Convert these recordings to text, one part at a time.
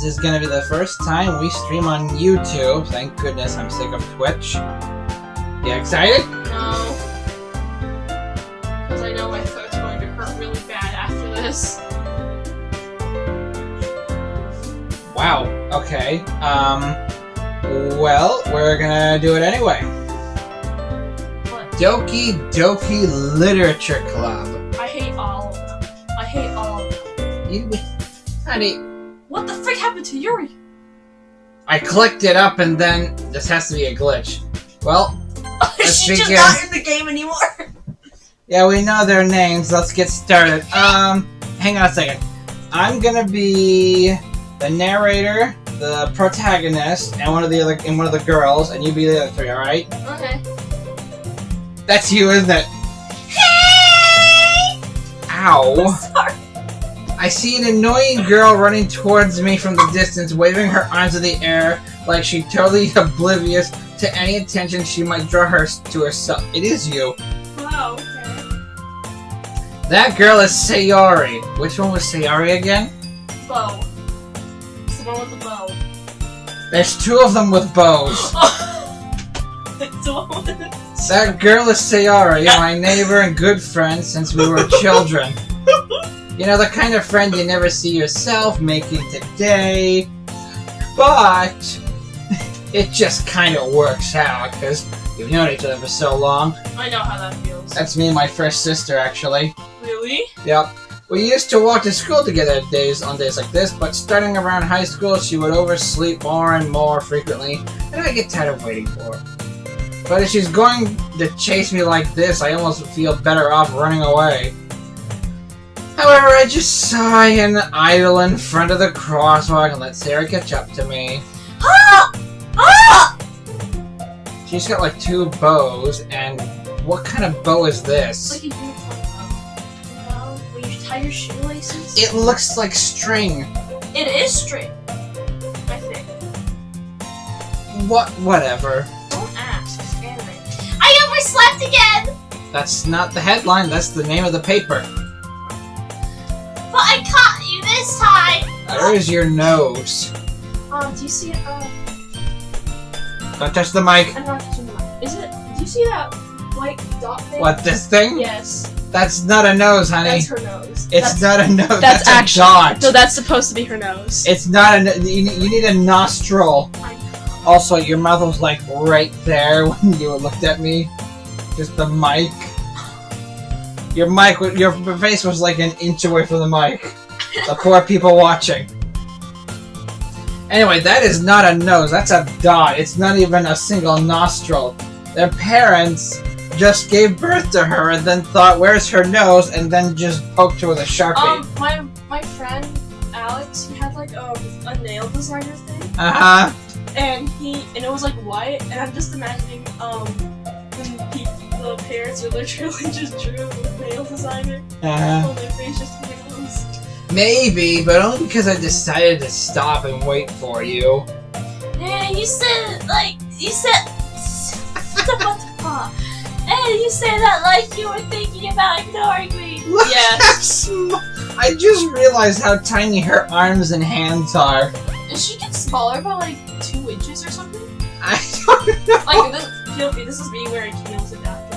This is gonna be the first time we stream on YouTube. Thank goodness, I'm sick of Twitch. You excited? No. Because I know my throat's going to hurt really bad after this. Wow, okay. Well, we're gonna do it anyway. What? Doki Literature Club. I hate all of them. I hate all of them. Honey, What the frick happened to Yuri? I clicked it up and then this has to be a glitch. Well, let's She's just begin. not in the game anymore. Yeah, we know their names. Let's get started. Hang on a second. I'm gonna be the narrator, the protagonist, and one of the girls, and you be the other three. All right? Okay. That's you, isn't it? Hey! Ow! Sorry. I see an annoying girl running towards me from the distance, waving her arms in the air like she's totally oblivious to any attention she might draw her to herself. It is you. Wow. Okay. That girl is Sayori. Which one was Sayori again? Bow. It's the one with the bow. There's two of them with bows. It's the one with the... That girl is Sayori, my neighbor and good friend since we were children. You know, the kind of friend you never see yourself making today. But it just kind of works out because you've known each other for so long. I know how that feels. That's me and my first sister, actually. Really? Yep. We used to walk to school together on days like this, but starting around high school, she would oversleep more and more frequently, and I get tired of waiting for her. But if she's going to chase me like this, I almost feel better off running away. However, I just sigh and idle in front of the crosswalk and let Sarah catch up to me. Ah! Ah! She's got like two bows, and what kind of bow is It's this? like a uniform bow. You know, when you tie your shoelaces. It looks like string. It is string. I think. Whatever. Don't ask. It's anime. I overslept again! That's not the headline, that's the name of the paper. But I caught you this time! There's your nose. Do you see it? Don't touch the mic. I'm not touching the mic. Is it? Do you see that white dot thing? What, this thing? Yes. That's not a nose, honey. That's her nose. It's not a nose. That's a actually. dot. No, that's supposed to be her nose. It's not a. You need a nostril. Also, your mouth was like right there when you looked at me. Just the mic. Your face was like an inch away from the mic. The poor people watching. Anyway, that is not a nose. That's a dot. It's not even a single nostril. Their parents just gave birth to her and then thought, "Where's her nose?" and then just poked her with a Sharpie. My friend Alex, he had like a nail designer thing. And it was like white, and I'm just imagining the parents were literally just drew with nail designer. On their face just to make those. Maybe, but only because I decided to stop and wait for you. Yeah, you said you said that like you were thinking about ignoring me. Look Yes. I just realized how tiny her arms and hands are. Did she get smaller by like 2 inches or something? I don't know. Like this is me wearing heels and after.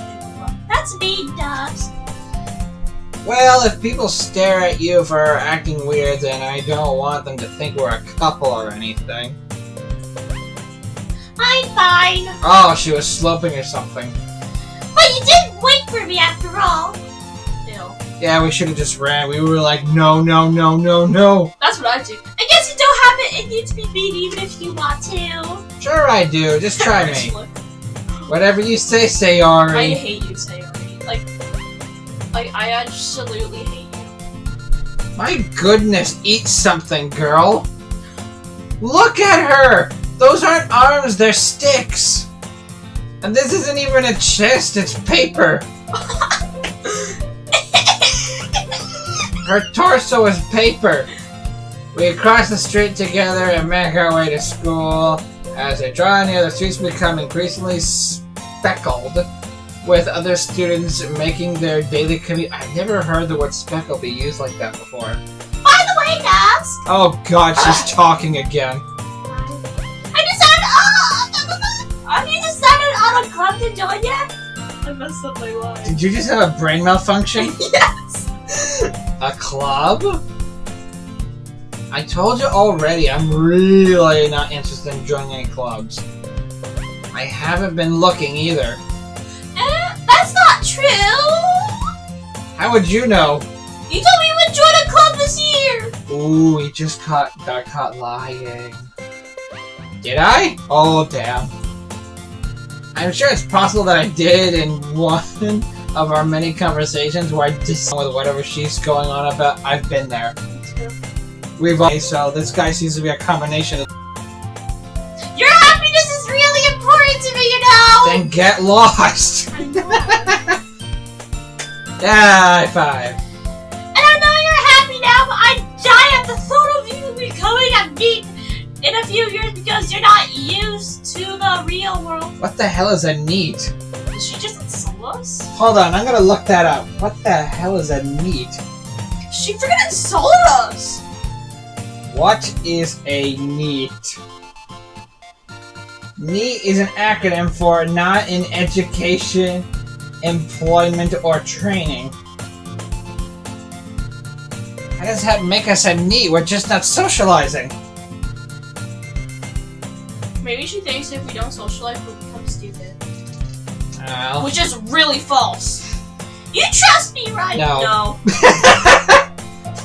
That's mean, Dubs. Well, if people stare at you for acting weird, then I don't want them to think we're a couple or anything. I'm fine. Oh, she was sloping or something. But you didn't wait for me after all. Ew. Yeah, we should have just ran. We were like, no, no, no, no, no. That's what I do. I guess you don't have it in you to be mean even if you want to. Sure I do. Just try me. Whatever you say, Sayori. I hate you, Sayori. Like, I absolutely hate you. My goodness, eat something, girl. Look at her! Those aren't arms, they're sticks. And this isn't even a chest, it's paper. Her torso is paper. We cross the street together and make our way to school. As they draw near, the streets become increasingly speckled with other students making their daily commute. I've never heard the word speckle be used like that before. By the way, Dubs, ask? Oh god, she's talking again. Have you decided on a club to join yet? I messed up my line. Did you just have a brain malfunction? Yes! A club? I told you already, I'm really not interested in joining any clubs. I haven't been looking either. That's not true! How would you know? You told me you would join a club this year! Ooh, he just got caught lying. Did I? Oh, damn. I'm sure it's possible that I did in one of our many conversations where I just with whatever she's going on about. I've been there. We've all so this guy seems to be a combination of. Your happiness is really important to me, you know! Then get lost! I know. Yeah, high five. And I know you're happy now, but I die at the thought of you becoming a geek in a few years because you're not used to the real world. What the hell is a neat? Did she just insult us? Hold on, I'm gonna look that up. What the hell is a neat? She freaking insulted us! What is a NEET? NEET is an acronym for Not in Education, Employment, or Training. How does that make us a NEET? We're just not socializing. Maybe she thinks if we don't socialize, we'll become stupid. Well. Which is really false. You trust me, right? No. No.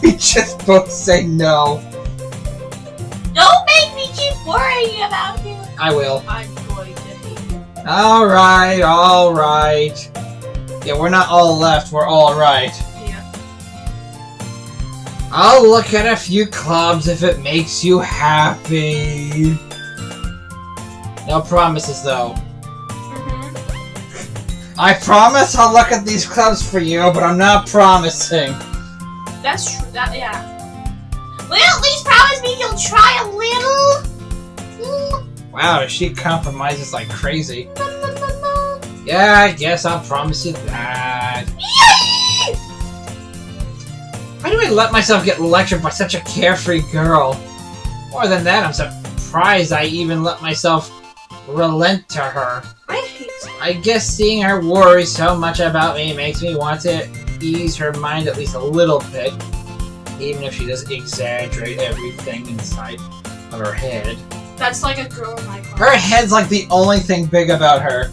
We just both say no. Don't make me keep worrying about you. I will. I'm going to hate you. Alright, alright. Yeah, we're not all left, we're all right. Yeah. I'll look at a few clubs if it makes you happy. No promises, though. I promise I'll look at these clubs for you, but I'm not promising. That's true. Yeah. Will you at least promise me you'll try a little? Wow, she compromises like crazy. Yeah, I guess I'll promise you that. Yay! Why do I let myself get lectured by such a carefree girl? More than that, I'm surprised I even let myself relent to her. I hate her. I guess seeing her worry so much about me makes me want to ease her mind at least a little bit. Even if she does exaggerate everything inside of her head. That's like a girl in my class. Her head's like the only thing big about her.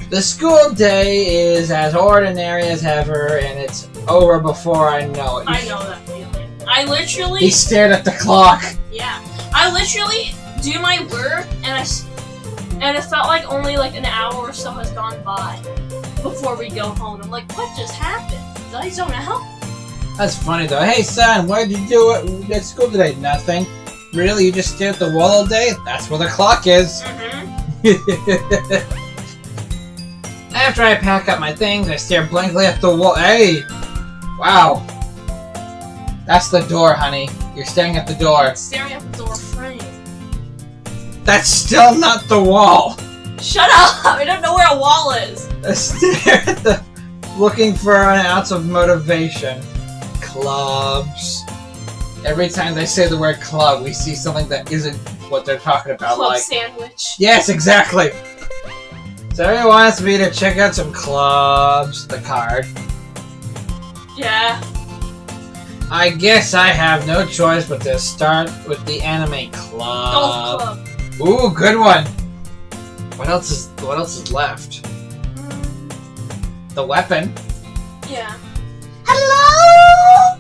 The school day is as ordinary as ever, and it's over before I know it. I know that feeling. I literally... He stared at the clock. Yeah. I literally do my work, and it felt like only like an hour or so has gone by before we go home. I'm like, what just happened? Did I zone out? That's funny though. Hey son, what did you do at school today? Nothing. Really? You just stare at the wall all day? That's where the clock is. After I pack up my things, I stare blankly at the wall. Hey! Wow. That's the door, honey. You're staring at the door. I'm staring at the door frame. That's still not the wall. Shut up! I don't know where a wall is. I stare at the... Looking for an ounce of motivation. Clubs. Every time they say the word club, we see something that isn't what they're talking about. Club like sandwich. Yes, exactly. So he wants me to check out some clubs. The card. Yeah. I guess I have no choice but to start with the anime club. Golf club. Ooh, good one. What else is left? The weapon. Yeah. Hello!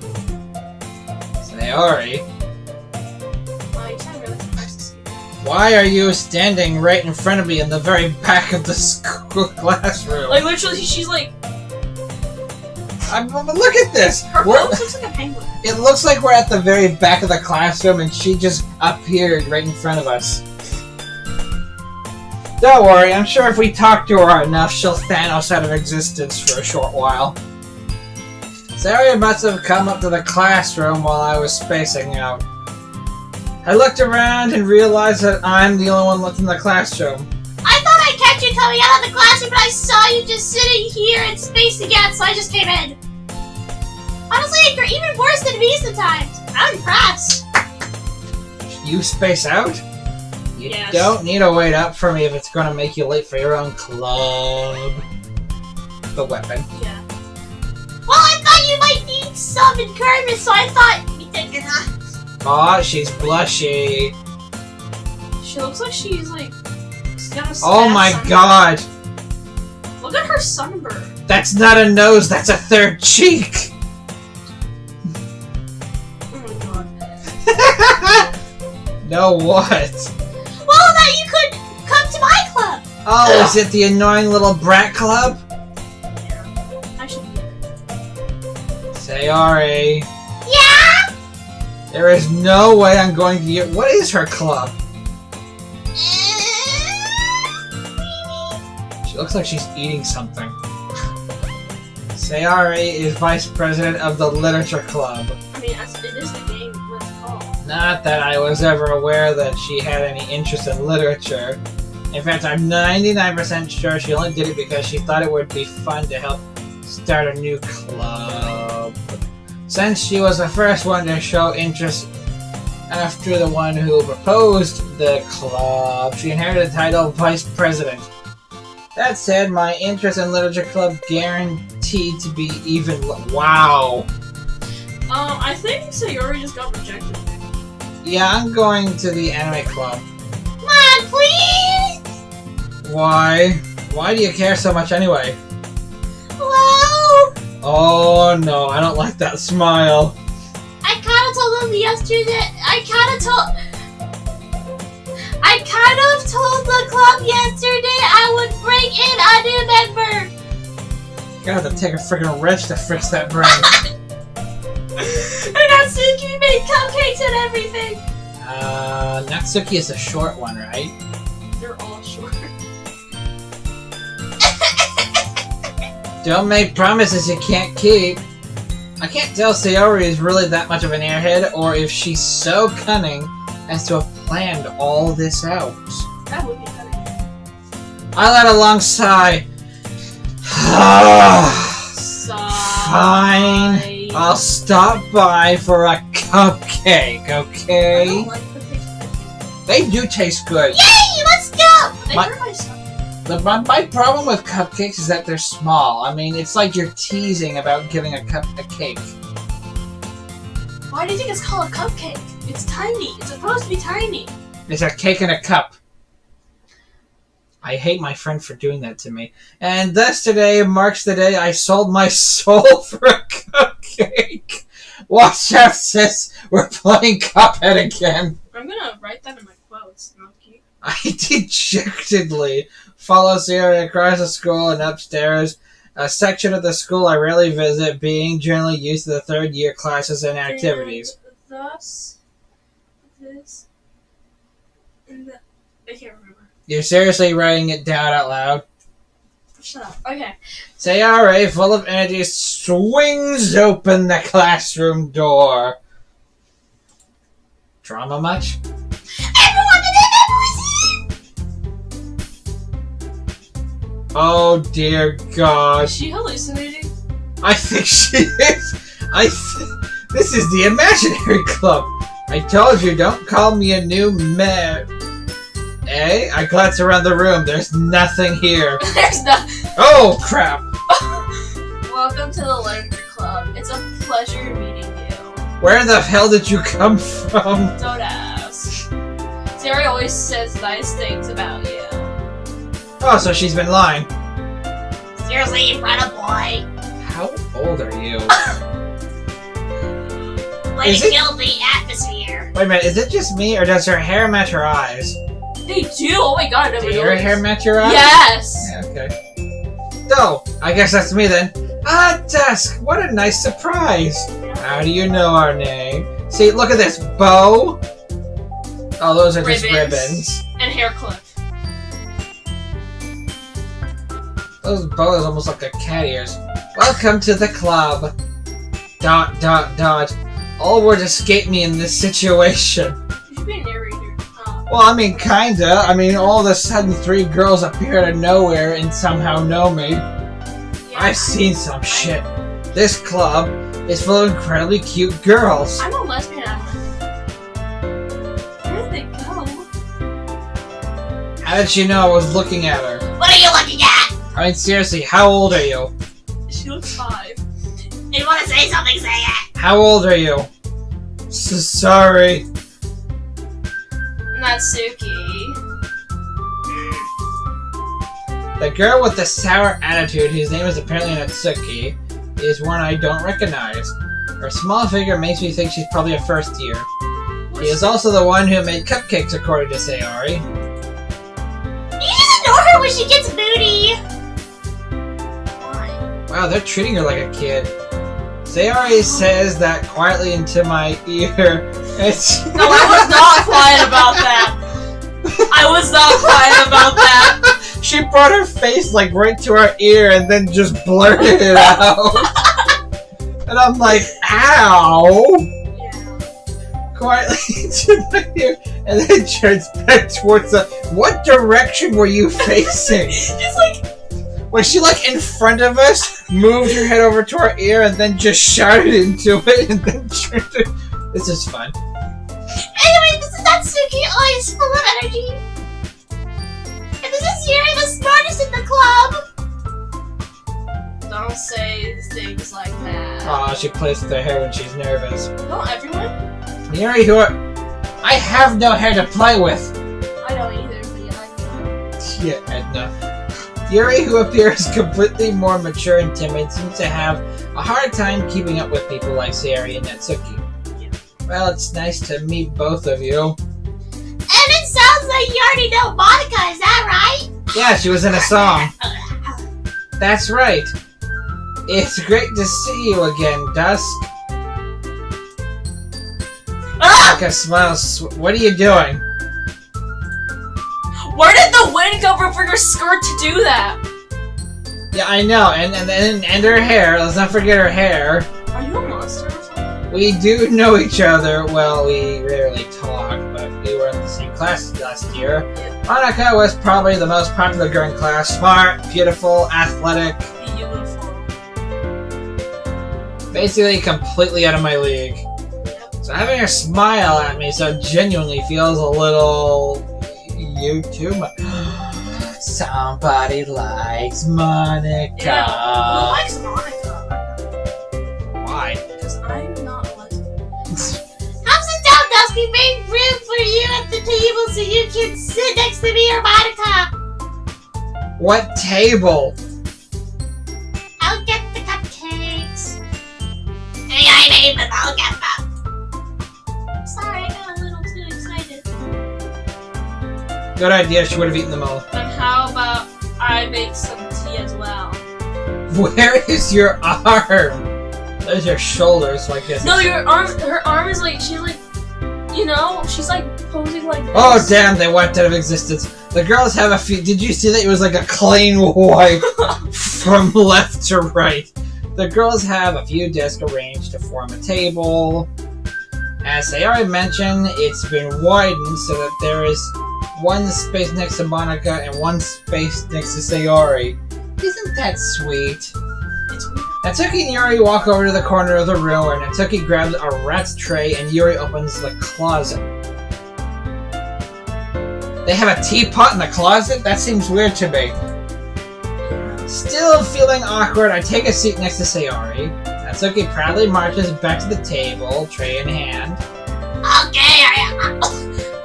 Sayori. Wow, you sound really surprised to see me. Why are you standing right in front of me in the very back of the school classroom? Like, literally, she's like... Look at this! Her pose looks like a penguin. It looks like we're at the very back of the classroom and she just appeared right in front of us. Don't worry, I'm sure if we talk to her enough, she'll Thanos out of existence for a short while. Sayori must have come up to the classroom while I was spacing out. I looked around and realized that I'm the only one left in the classroom. I thought I'd catch you coming out of the classroom, but I saw you just sitting here and spacing out, so I just came in. Honestly, you're even worse than me sometimes. I'm impressed. You space out? You Yes. don't need to wait up for me if it's gonna make you late for your own club. The weapon. Yeah. Well, I thought you might need some encouragement, so I thought you think Aw, she's blushy. She looks like she's like. She's got a Oh my god! Look at her sunburn. That's not a nose, that's a third cheek! Oh my god. No, what? Well, that you could come to my club. Oh, is it the annoying little brat club? Yeah. I should be there. Sayori. Yeah. There is no way I'm going to get. What is her club? She looks like she's eating something. Sayori is vice president of the literature club. I mean, it is the game. What's it called? Not that I was ever aware that she had any interest in literature. In fact, I'm 99% sure she only did it because she thought it would be fun to help start a new club. Since she was the first one to show interest after the one who proposed the club, she inherited the title of vice president. That said, my interest in literature club guaranteed to be even. Wow. I think Sayori just got rejected. Yeah, I'm going to the anime club. Come on, please. Why? Why do you care so much anyway? Hello. Oh no, I don't like that smile. I kind of told them yesterday. I kind of told the club yesterday I would bring in a new member. Gotta have to take a freaking wrench to fix that brain. And Natsuki made cupcakes and everything. Natsuki is the short one, right? They're all short. Don't make promises you can't keep. I can't tell Sayori is really that much of an airhead, or if she's so cunning as to have planned all this out. That would be funny. I let a long sigh. Fine. I'll stop by for a cupcake, I okay? don't like the pictures. They do taste good. Yay! Let's go! They My- hurt my stomach. My problem with cupcakes is that they're small. I mean, it's like you're teasing about giving a cake. Why do you think it's called a cupcake? It's tiny. It's supposed to be tiny. It's a cake in a cup. I hate my friend for doing that to me. And thus today marks the day I sold my soul for a cupcake. Watch out, sis. We're playing Cuphead again. I'm gonna write that in my quotes. Doki. I dejectedly follow Sierra across the school and upstairs, a section of the school I rarely visit, being generally used to the third year classes and activities. And thus, this, and the, I can't remember. You're seriously writing it down out loud? Shut up. Okay. Sayori, full of energy, swings open the classroom door. Drama much? Everyone in Oh dear God. Is she hallucinating? I think she is. This is the imaginary club. I told you, don't call me a new mayor. Eh? I glance around the room. There's nothing here. There's no. Oh crap! Welcome to the Literature Club. It's a pleasure meeting you. Where the hell did you come from? Don't ask. Sarah always says nice things about you. Oh, so she's been lying. Seriously, you brought a boy. How old are you? Way Is to it- kill the atmosphere. Wait a minute, is it just me, or does her hair match her eyes? They do. Oh my god, I never Do your noticed. hair match your eyes? Yes. Yeah, okay. So, I guess that's me then. Ah, Dusk, what a nice surprise. How do you know our name? See, look at this. Bow. Oh, those are just ribbons. And hair clip. Those bow is almost like a cat ears. Welcome to the club. ... All words escape me in this situation. You should be a narrator. Oh. Well, I mean, kinda. I mean, all of a sudden 3 girls appear out of nowhere and somehow know me. Yeah, I've seen some shit. This club, is full of incredibly cute girls. I'm a lesbian. Where did they go? How did she know I was looking at her? What are you looking at? I mean, seriously, how old are you? She looks 5. If you want to say something, say it. How old are you? Sorry. Natsuki. The girl with the sour attitude, whose name is apparently Natsuki, is one I don't recognize. Her small figure makes me think she's probably a first year. She is also the one who made cupcakes, according to Sayori. You just ignore her when she gets booty. Why? Wow, they're treating her like a kid. Sayori says that quietly into my ear. It's No, I was not quiet about that. I was not quiet about that. She brought her face like right to our ear and then just blurted it out. And I'm like, ow! Yeah. Quietly to my ear, and then turns back towards the. What direction were you facing? Just like. Was she like in front of us, moved her head over to our ear, and then just shouted into it, and then turned her. This is fun. Anyway, this is Natsuki, always full of energy. And this is Yuri, the smartest in the club. Don't say things like that. Aw, she plays with her hair when she's nervous. Don't everyone? Yuri, who are... I have no hair to play with! I don't either, but yeah, I know. Yeah, Edna. Yuri, who appears completely more mature and timid, seems to have a hard time keeping up with people like Sayori and Natsuki. Yeah. Well, it's nice to meet both of you. And it sounds like you already know Monica, is that right? Yeah, she was in a song. That's right. It's great to see you again, Dusk. Ah! Monica smiles. What are you doing? Where did the wind come from for your skirt to do that? Yeah, I know. And her hair. Let's not forget her hair. Are you a monster or something? We do know each other. Well, we rarely talk, but we were in the same class last year. Monica was probably the most popular girl in class. Smart, beautiful, athletic. Beautiful. Basically completely out of my league. So having her smile at me so genuinely feels a little... You too much. Somebody likes Monica. Yeah. Who likes Monica? Why? Because I'm not a lesbian. Come sit down, Dusk. We made room for you at the table so you can sit next to me or Monica. What table? I'll get the cupcakes. Hey, I made them. I'll get them. Sorry, I got a little too excited. Good idea. She would have eaten them all. Then how about I make some tea as well? Where is your arm? There's your shoulder, so I guess. No, your arm. Her arm is like she's like, you know, she's like posing like this. Oh damn! They wiped out of existence. The girls have a few. Did you see that? It was like a clean wipe from left to right. The girls have a few desks arranged to form a table. As I already mentioned, it's been widened so that there is one space next to Monica and one space next to Sayori. Isn't that sweet? It's weird. Natsuki and Yuri walk over to the corner of the room where Natsuki grabs a rat's tray and Yuri opens the closet. They have a teapot in the closet? That seems weird to me. Still feeling awkward, I take a seat next to Sayori. Natsuki proudly marches back to the table, tray in hand. Okay,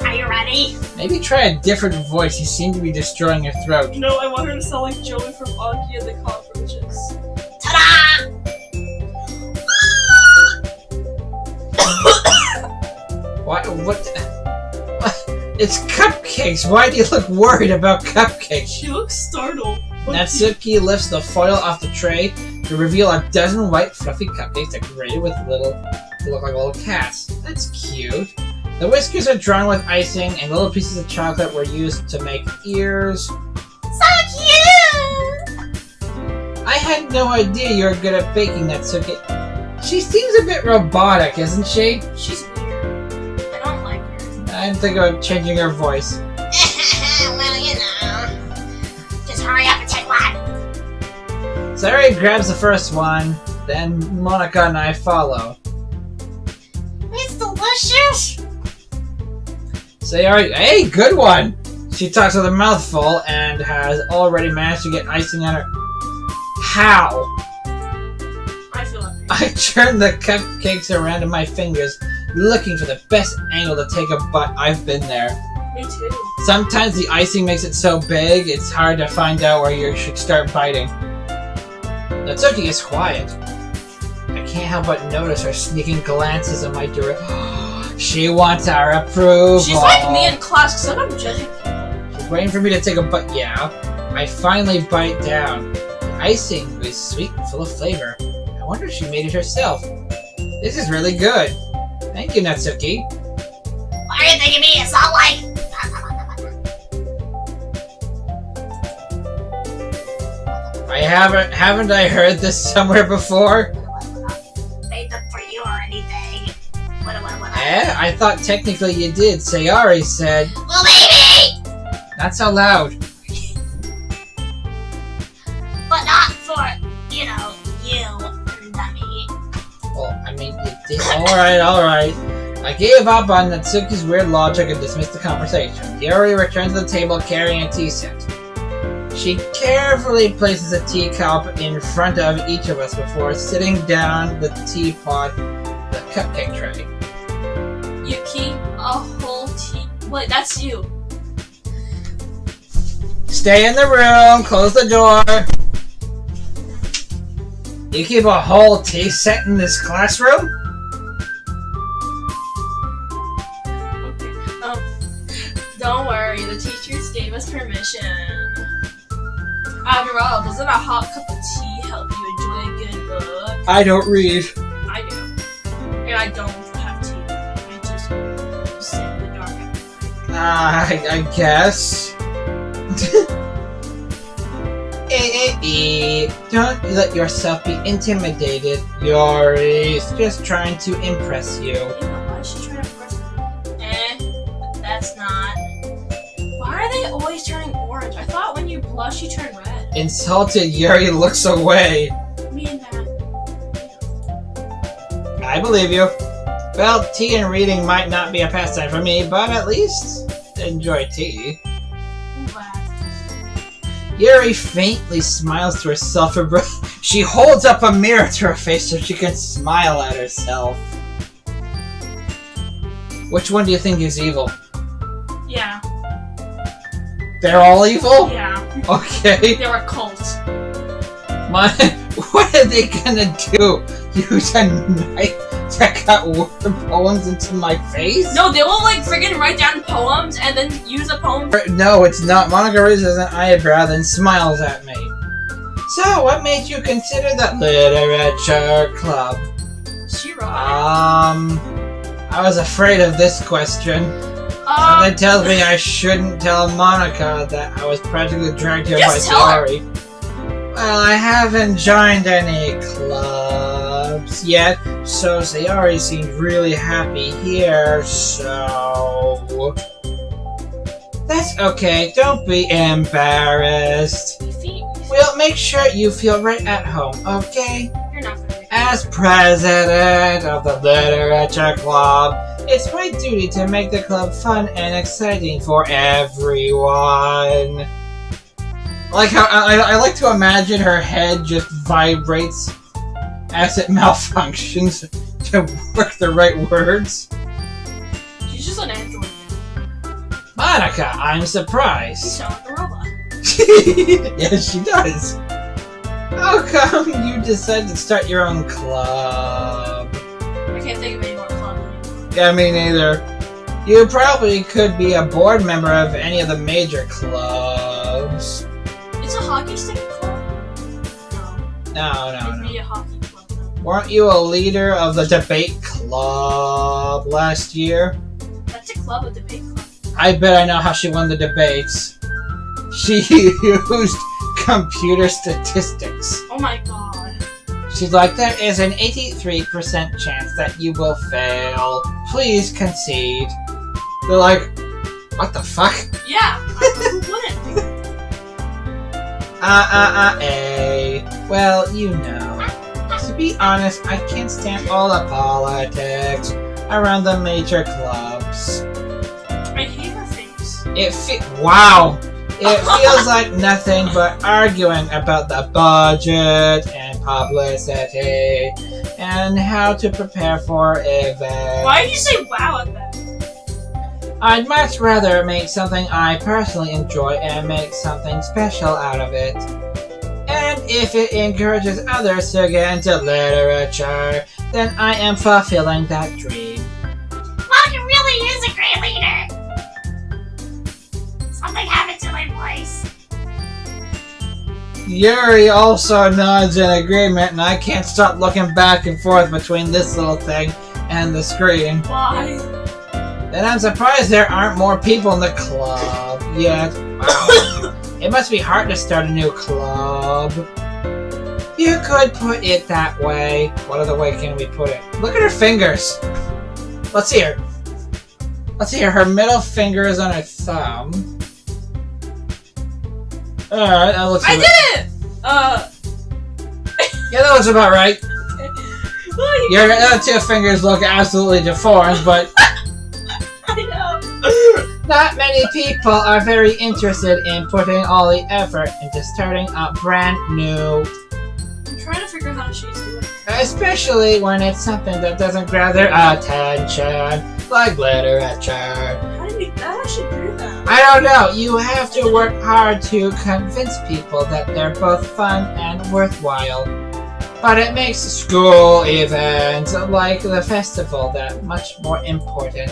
are you ready? Maybe try a different voice, you seem to be destroying your throat. No, I want her to sound like Joey from Augie and the Cockroaches. Ta-da! What? It's cupcakes! Why do you look worried about cupcakes? She looks startled. Natsuki lifts the foil off the tray to reveal a dozen white fluffy cupcakes decorated with look like little cats. That's cute. The whiskers are drawn with icing and little pieces of chocolate were used to make ears. So cute! I had no idea you were good at baking, Natsuki. She seems a bit robotic, isn't she? She's weird. I don't like her. I'm thinking about changing her voice. Well, you know. Just hurry up and take one. Sayori grabs the first one. Then Monica and I follow. It's delicious. Sayori, hey, good one! She talks with a mouthful and has already managed to get icing on her. How? I feel like I turn the cupcakes around in my fingers, looking for the best angle to take a bite. I've been there. me too. Sometimes the icing makes it so big, it's hard to find out where you should start biting. Natsuki is quiet. I can't help but notice her sneaking glances in my direction. She wants our approval. She's like me in class, because I'm judging people. She's waiting for me to take a bite. Yeah. I finally bite down. The icing was sweet and full of flavor. I wonder if she made it herself. This is really good. Thank you, Natsuki. Why are you thinking me? It's not like. Haven't I heard this somewhere before? Made them for you or anything. What? I thought technically you did. Sayori said. Well, maybe! Not so loud. But not for, you know, you, dummy. Well, I mean, you did. Alright. I gave up on Natsuki's weird logic and dismissed the conversation. Yuri returned to the table carrying a tea set. She carefully places a teacup in front of each of us before sitting down the teapot, the cupcake tray. You keep a whole tea. Wait, that's you. Stay in the room, close the door. You keep a whole tea set in this classroom? Don't worry, the teachers gave us permission. After all, doesn't a hot cup of tea help you enjoy a good book? I don't read. I do. And I don't have tea. I just sit in the dark. I guess. Don't let yourself be intimidated. Yuri's just trying to impress you. You know, why is she trying to impress me? That's not. Why are they always turning orange? I thought when you blush, you turn red. Insulted, Yuri looks away. Me and that. I believe you. Well, tea and reading might not be a pastime for me, but at least enjoy tea. Wow. Yuri faintly smiles to herself for breath. She holds up a mirror to her face so she can smile at herself. Which one do you think is evil? Yeah. They're all evil? Yeah. Okay. They're a cult. What are they gonna do? Use a knife to cut word poems into my face? No, they will like friggin' write down poems and then use a poem. No, it's not. Monica raises an eyebrow, then smiles at me. So, what made you consider the literature club? She right. I was afraid of this question. Something tells me I shouldn't tell Monica that I was practically dragged here by Just tell her. Sayori. Well, I haven't joined any clubs yet, so Sayori seemed really happy here, so... That's okay, don't be embarrassed. We'll make sure you feel right at home, okay? You're not gonna. As president of the Literature Club, it's my duty to make the club fun and exciting for everyone. Like how I like to imagine her head just vibrates as it malfunctions to work the right words. She's just an android. Monica, I'm surprised. You sound like a robot. Yes, she does. How come you decided to start your own club? I can't think of any more clubs anymore. Yeah, me neither. You probably could be a board member of any of the major clubs. It's a hockey stick club? No. No. Maybe a hockey club. Though. Weren't you a leader of the debate club last year? That's a club, a debate club. I bet I know how she won the debates. She used computer statistics. Oh my god. She's like, there is an 83% chance that you will fail. Please concede. They're like, what the fuck? Yeah, who wouldn't? Well, you know. to be honest, I can't stand all the politics around the major clubs. I hate her face. Wow! It feels like nothing but arguing about the budget and publicity and how to prepare for events. Why did you say wow at that? I'd much rather make something I personally enjoy and make something special out of it. And if it encourages others to get into literature, then I am fulfilling that dream. Monica really is a great leader. Something happened to my voice. Yuri also nods in agreement, and I can't stop looking back and forth between this little thing and the screen. Why? Then I'm surprised there aren't more people in the club yet. Wow. It must be hard to start a new club. You could put it that way. What other way can we put it? Look at her fingers. Let's see her. Let's see her. Her middle finger is on her thumb. Alright, that looks I did it! Yeah, that looks about right. Well, Your other two fingers look absolutely deformed, but I know. not many people are very interested in putting all the effort into starting a brand new, I'm trying to figure out how she's doing. especially when it's something that doesn't grab their attention, like literature. How do you actually do that? I don't know, you have to work hard to convince people that they're both fun and worthwhile. But it makes school events like the festival that much more important.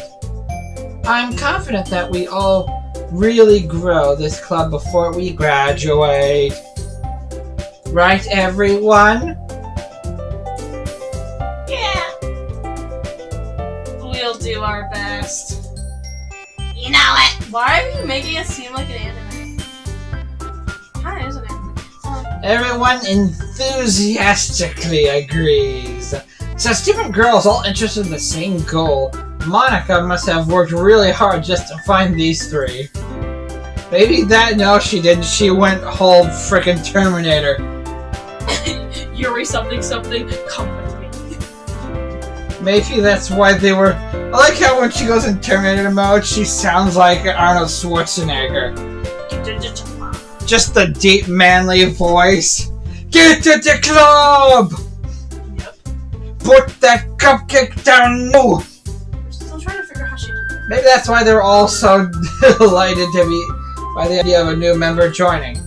I'm confident that we all really grow this club before we graduate. Right, everyone? Yeah. We'll do our best. You know it. Why are you making it seem like an anime? Kinda is an anime. Everyone enthusiastically agrees. Since different girls all interested in the same goal, Monica must have worked really hard just to find these three. Maybe no she didn't. She went whole frickin' Terminator. Yuri something, come with me. Maybe that's why they were... I like how when she goes in Terminator mode, she sounds like Arnold Schwarzenegger. Just the deep, manly voice. Get to the club! Yep. Put that cupcake down! No! I'm still trying to figure out how she did it. Maybe that's why they're all so delighted to be by the idea of a new member joining.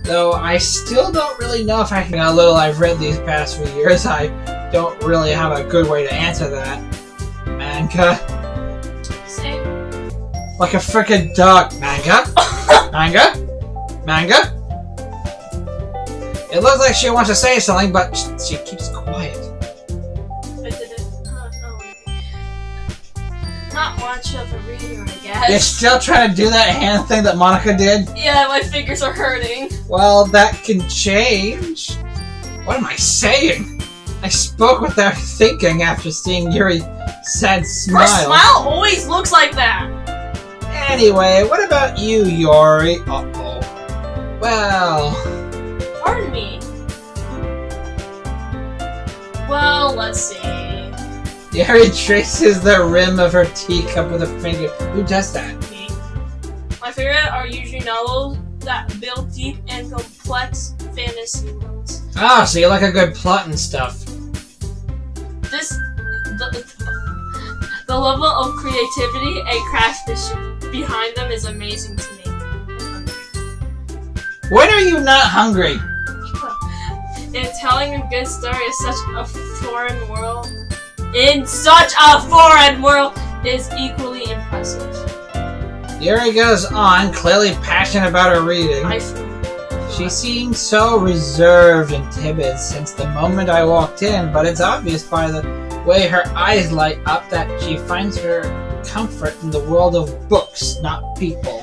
Though I still don't really know if I can. How little I've read these past few years, I don't really have a good way to answer that. Manga? Same. Like a frickin' dog. Manga? Manga? Manga? It looks like she wants to say something, but she keeps quiet. I did it. Not much of a reader, I guess. You're still trying to do that hand thing that Monica did? Yeah, my fingers are hurting. Well, that can change. What am I saying? I spoke without thinking after seeing Yuri's sad smile. Her smile always looks like that. Anyway, what about you, Yuri? Uh-oh. Well... Pardon me. Well, let's see. Yuri traces the rim of her teacup with a finger. Who does that? Me. My favorite are usually novels that build deep and complex fantasy worlds. Oh, so you like a good plot and stuff. The level of creativity and craftsmanship behind them is amazing to me. When are you not hungry? And telling a good story in such a foreign world is equally impressive. Yuri goes on, clearly passionate about her reading. I feel She seemed so reserved and timid since the moment I walked in, but it's obvious by the way her eyes light up that she finds her comfort in the world of books, not people.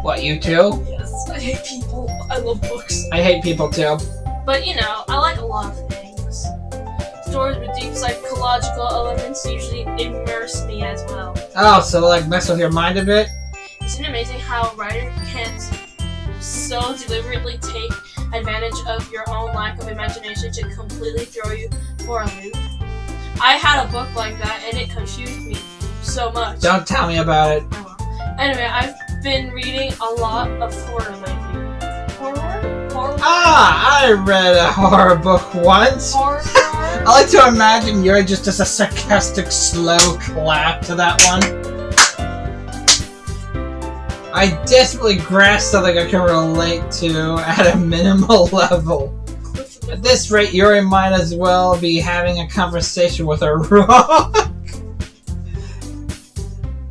What, you too? Yes, I hate people. I love books. I hate people too. But you know, I like a lot of things. Stories with deep psychological elements usually immerse me as well. Oh, so like mess with your mind a bit? Isn't it amazing how a writer can so deliberately take advantage of your own lack of imagination to completely throw you for a loop. I had a book like that, and it confused me so much. Don't tell me about it. Anyway, I've been reading a lot of horror lately. Horror? Ah, I read a horror book once. Horror? I like to imagine Yuri just does a sarcastic, slow clap to that one. I desperately grasp something I can relate to at a minimal level. At this rate, Yuri might as well be having a conversation with a rock.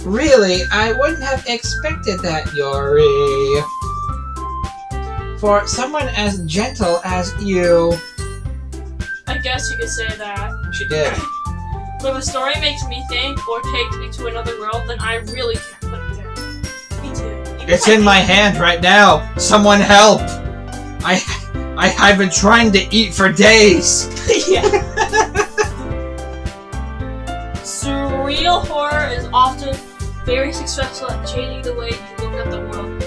Really, I wouldn't have expected that, Yuri. For someone as gentle as you. I guess you could say that. She did. But if a story makes me think or takes me to another world, then I really can't put it down. Me too. It's in my hand right now. Someone help! I've been trying to eat for days. Yeah. Surreal horror is often very successful at changing the way you look at the world,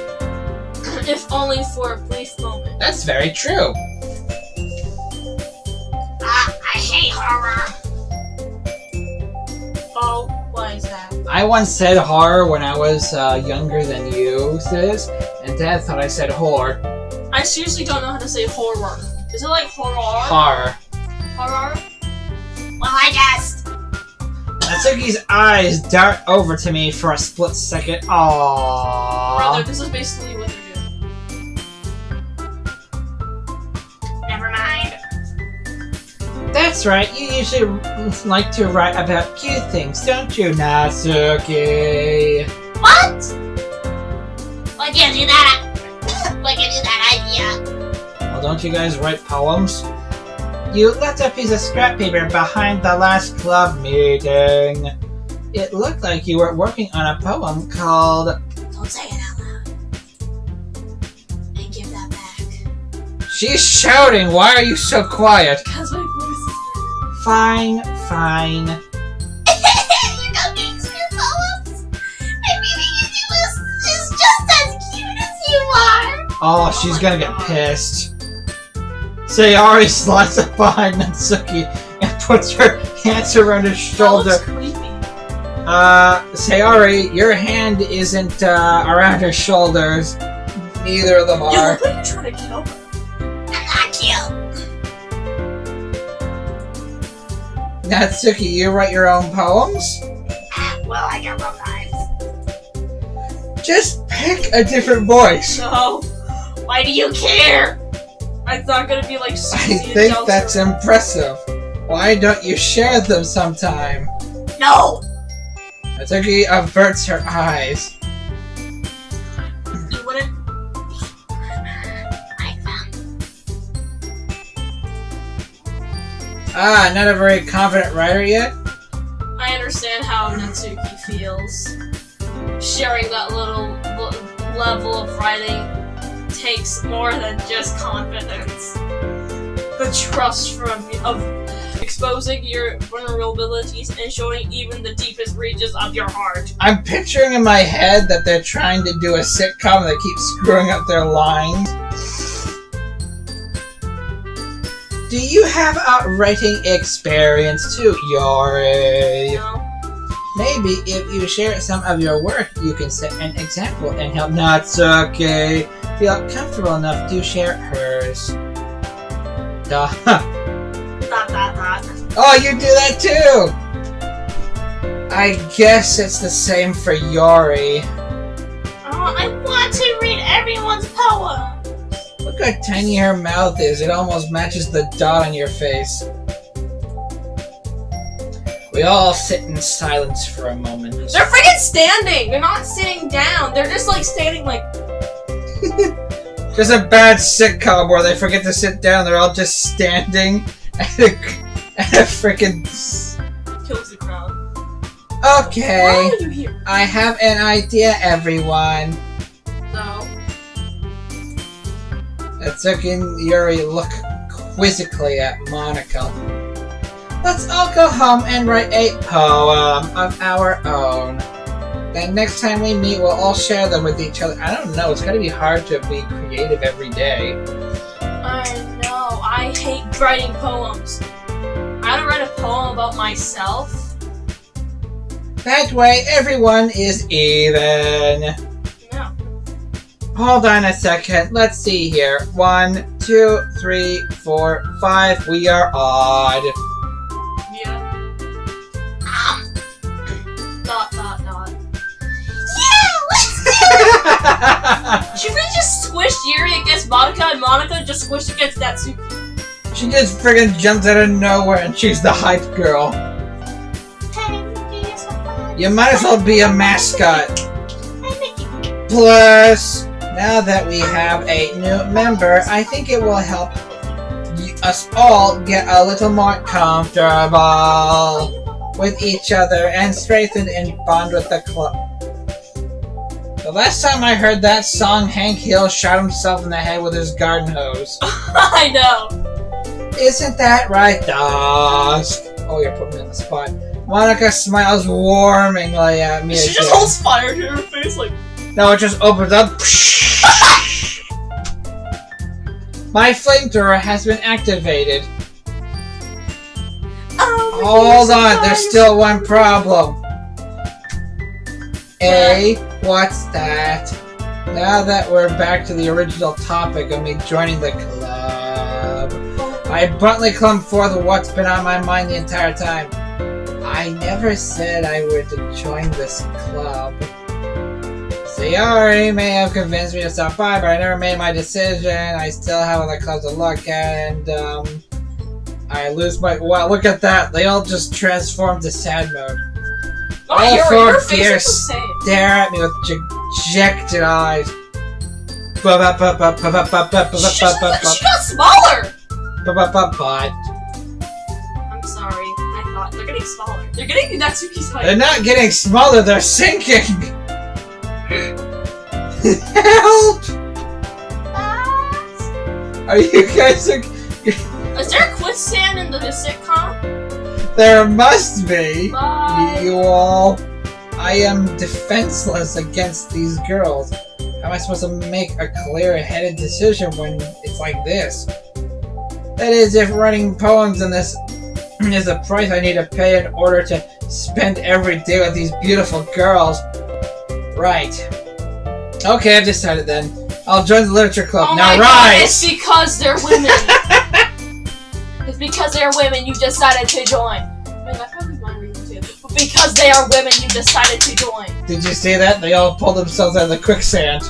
if only for a brief moment. That's very true. I hate horror. Oh, why is that? I once said horror when I was younger than you, sis, and Dad thought I said whore. I seriously don't know how to say horror. Is it like horror? Horror. Horror? Well, I guessed. Natsuki's eyes dart over to me for a split second. Aww. Brother, this is basically what they're doing. Never mind. That's right, you usually like to write about cute things, don't you, Natsuki? What? What gives you that? What gives you that idea? Well, don't you guys write poems? You left a piece of scrap paper behind the last club meeting. It looked like you were working on a poem called... Don't say it out loud. And give that back. She's shouting! Why are you so quiet? Because my voice is... Fine, fine. You're not being your poems? And maybe you is just as cute as you are. Oh, she's gonna get pissed. Sayori slides up behind Natsuki and puts her hands around his shoulder. That looks creepy. Sayori, your hand isn't around her shoulders. Neither of them You are. look like you're trying to kill her. I'm not cute. Natsuki, you write your own poems? Well, I got rough eyes. Just pick a different voice. No. Why do you care? It's not gonna be like I Susie and think Delta. that's impressive. Why don't you share them sometime? No. Natsuki averts her eyes. You wouldn't. Like them. Ah, not a very confident writer yet? I understand how Natsuki feels. Sharing that little level of writing takes more than just confidence. The trust of exposing your vulnerabilities and showing even the deepest reaches of your heart. I'm picturing in my head that they're trying to do a sitcom that keeps screwing up their lines. Do you have a writing experience too, Yori? You know? Maybe if you share some of your work, you can set an example and help Natsuki feel comfortable enough to share hers. Duh. Oh, you do that too! I guess it's the same for Yori. Oh, I want to read everyone's poem. Look how tiny her mouth is. It almost matches the dot on your face. We all sit in silence for a moment. They're freaking standing! They're not sitting down. They're just like standing like... Just a bad sitcom where they forget to sit down. They're all just standing at a freaking... Kills the crowd. Okay. Why are you here? I have an idea, everyone. No. Natsuki and Yuri look quizzically at Monica. Let's all go home and write a poem of our own. Then next time we meet, we'll all share them with each other. I don't know, it's gotta be hard to be creative every day. I know. I hate writing poems. I don't write a poem about myself. That way, everyone is even. No. Hold on a second. Let's see here. 1, 2, 3, 4, 5. We are odd. Yeah. Dot, dot, dot. Yeah, let's do it! Should we just squish Yuri against Monica and Monica just squish against Natsuki? She just friggin' jumps out of nowhere and she's the hype girl. Hey, do something. You might as well be a mascot. Hey, Mickey. Plus, now that we have a new member, I think it will help us all get a little more comfortable with each other and strengthen and bond with the club. The last time I heard that song, Hank Hill shot himself in the head with his garden hose. I know. Isn't that right, Dusk? Oh, you're putting me on the spot. Monica smiles warmingly at me. She again. just holds fire to her face like. No, it just opens up. My flamethrower has been activated. Oh, Hold on, there's still one problem. What's that? Now that we're back to the original topic of me joining the club, I bluntly come forth with what's been on my mind the entire time. I never said I were to join this club. Sayori may have convinced me to stop by, but I never made my decision. I still have other clubs to look at, and I lose my. Wow, look at that! They all just transformed to sad mode. Oh, All your four face gears is the same. stare at me with dejected eyes. She got smaller! But I'm sorry. I thought they're getting smaller. They're getting Natsuki's height. they're not getting smaller, they're sinking! Help! Are you guys... Is there a quicksand in the sitcom? There must be! Bye. You all... I am defenseless against these girls. How am I supposed to make a clear-headed decision when it's like this? That is, if writing poems in this is a price I need to pay in order to spend every day with these beautiful girls. Right. Okay, I've decided then. I'll join the literature club. Oh Now my God, rise! it's because they're women. It's because they're women you decided to join. Wait, that probably my reason too. But because they are women you decided to join. Did you see that? They all pulled themselves out of the quicksand.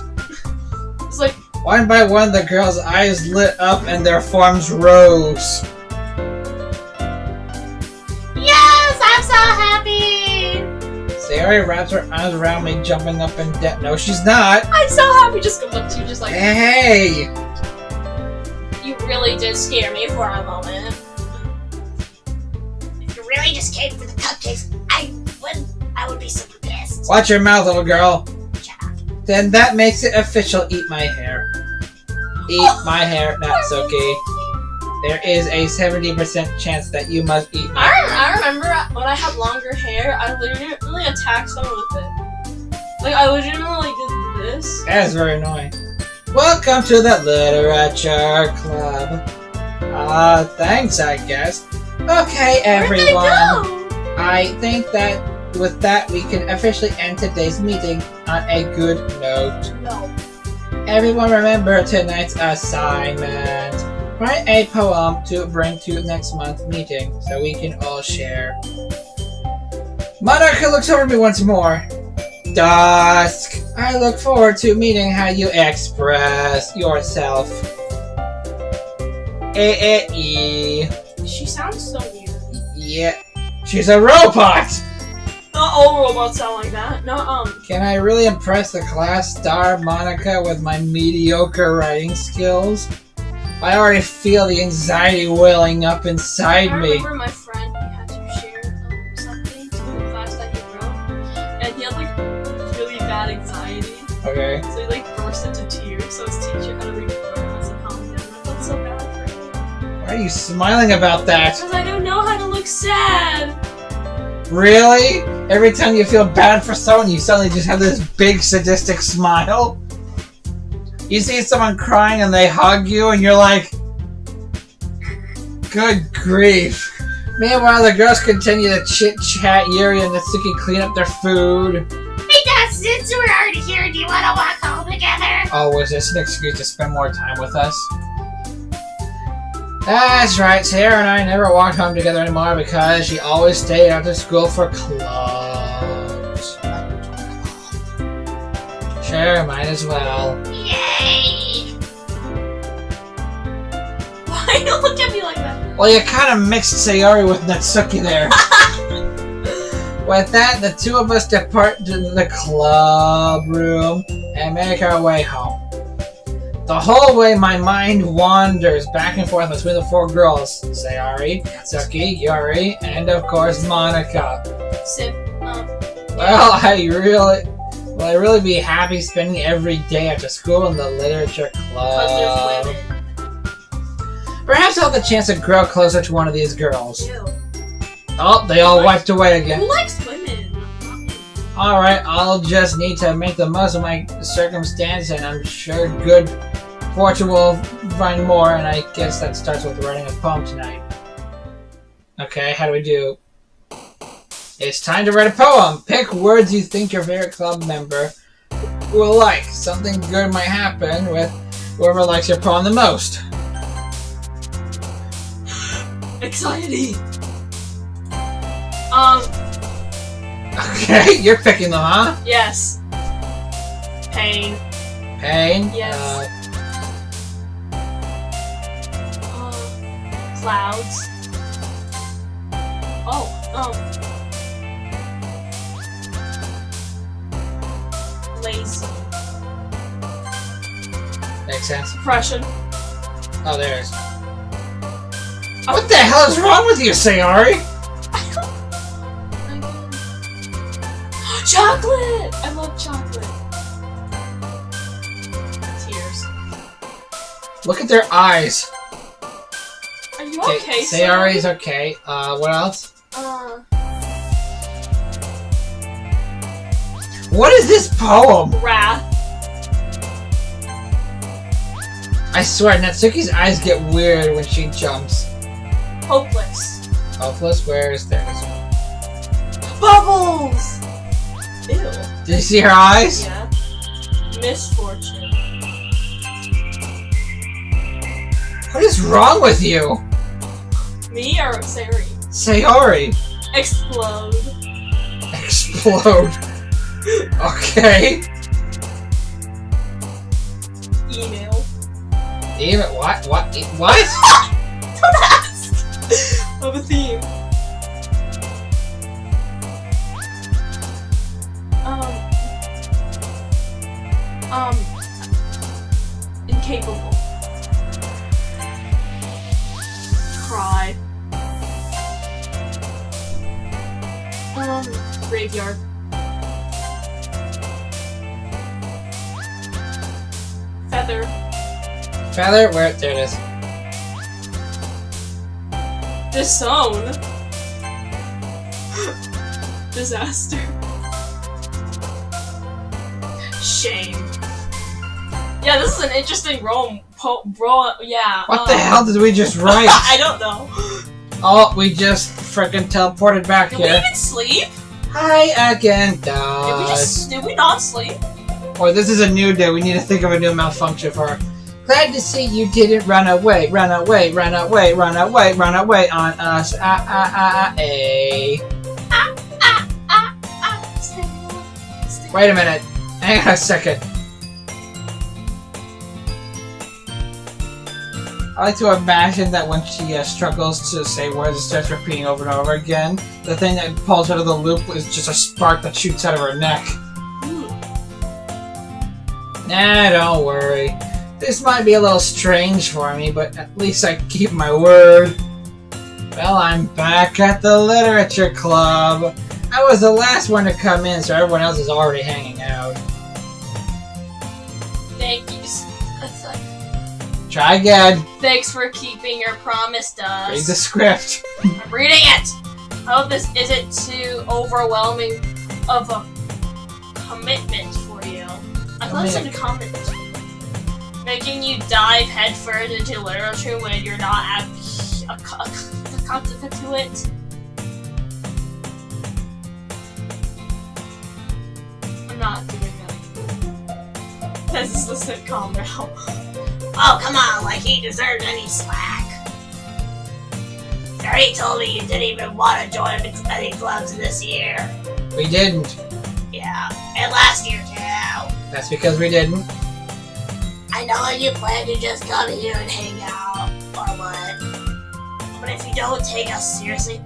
It's like, One by one, the girls' eyes lit up and their forms rose. Yes, I'm so happy. Sayori wraps her arms around me, jumping up and down. No, she's not. I'm so happy, just comes up to you just like, Hey! you really did scare me for a moment. If you really just came for the cupcakes, I would be super pissed. Watch your mouth, little girl. Shut up. Then that makes it official. Eat my hair. Eat my hair, Natsuki. There is a 70% chance that you must eat my hair. I remember when I had longer hair, I literally attacked someone with it. Like, I legitimately did this. That is very annoying. Welcome to the literature club. Thanks, I guess. Okay, everyone. Where'd they go? I think that with that, we can officially end today's meeting on a good note. No. Everyone remember tonight's assignment. Write a poem to bring to next month's meeting so we can all share. Monica looks over me once more. Dusk, I look forward to meeting how you express yourself. She sounds so weird. Yeah, she's a robot! Not all robots sound like that. No, Can I really impress the class star Monica with my mediocre writing skills? I already feel the anxiety welling up inside I me. remember my friend, he had to share something to the class that he wrote, and he had like really bad anxiety, Okay. so he like burst into tears, so his teacher had to read it for him as he calmed down. I felt so bad for him. Why are you smiling about that? Because I don't know how to look sad! Really? Every time you feel bad for someone, you suddenly just have this big sadistic smile? You see someone crying and they hug you and you're like, Good grief. Meanwhile, the girls continue to chit-chat. Yuri and Natsuki clean up their food. Hey Dad, since we're already here, do you want to walk home together? Oh, was this an excuse to spend more time with us? That's right, Sarah and I never walked home together anymore because she always stayed after school for clubs. Sure, might as well. Yay! Why you look at me like that? Well, you kind of mixed Sayori with Natsuki there. With that, the two of us depart to the club room and make our way home. The whole way, my mind wanders back and forth between the four girls: Sayori, Natsuki, Yuri, and of course Monica. Well, I really be happy spending every day after school in the literature club. Because there's women. Perhaps I'll have the chance to grow closer to one of these girls. Ew. Oh, they all wiped away again. Who likes women? Alright, I'll just need to make the most of my circumstance, and I'm sure good fortune will find more, and I guess that starts with writing a poem tonight. Okay, how do we do? It's time to write a poem. Pick words you think your favorite club member will like. Something good might happen with whoever likes your poem the most. Anxiety. Okay, you're picking them, huh? Yes. Pain. Pain? Yes. Clouds. Lazy. Makes sense. Depression. Oh, there it is. What the hell is wrong with you, Sayori? Chocolate! I love chocolate. Tears. Look at their eyes. Are you okay, Sayori's okay. What else? What is this poem? Wrath. I swear, Natsuki's eyes get weird when she jumps. Hopeless. Hopeless? Where is theirs? Bubbles! Ew. Did you see her eyes? Yeah. Misfortune. What is wrong with you? Me or Sayori? Sayori. Explode. Explode. Okay. Email. Even what? What? What? Don't ask! Of a theme. Incapable. Cry. Graveyard. Feather. Feather? Where? There it is. Disown. Disaster. Shame. Yeah, this is an interesting yeah. What the hell did we just write? I don't know. Oh, we just freaking teleported back Did here. we even sleep? Hi again, Dodge. Did we not sleep? Or this is a new day. We need to think of a new malfunction for her. Glad to see you didn't run away, run away, run away, run away, run away on us. Wait a minute. Hang on a second. I like to imagine that when she struggles to say words and starts repeating over and over again, the thing that pulls her out of the loop is just a spark that shoots out of her neck. Nah, don't worry. This might be a little strange for me, but at least I keep my word. Well, I'm back at the literature club. I was the last one to come in, so everyone else is already hanging out. Thank you. Try again. Thanks for keeping your promise to us. Read the script. I'm reading it! I hope this isn't too overwhelming of a commitment for you. I thought it said a commitment. Making you dive headfirst into literature when you're not a consequence to it. I'm not doing that. This is the sitcom now. Oh, come on, like he deserves any slack. He told me you didn't even want to join any clubs this year. We didn't. Yeah, and last year too. That's because we didn't. I know you plan to just come here and hang out, or what. But if you don't take us seriously,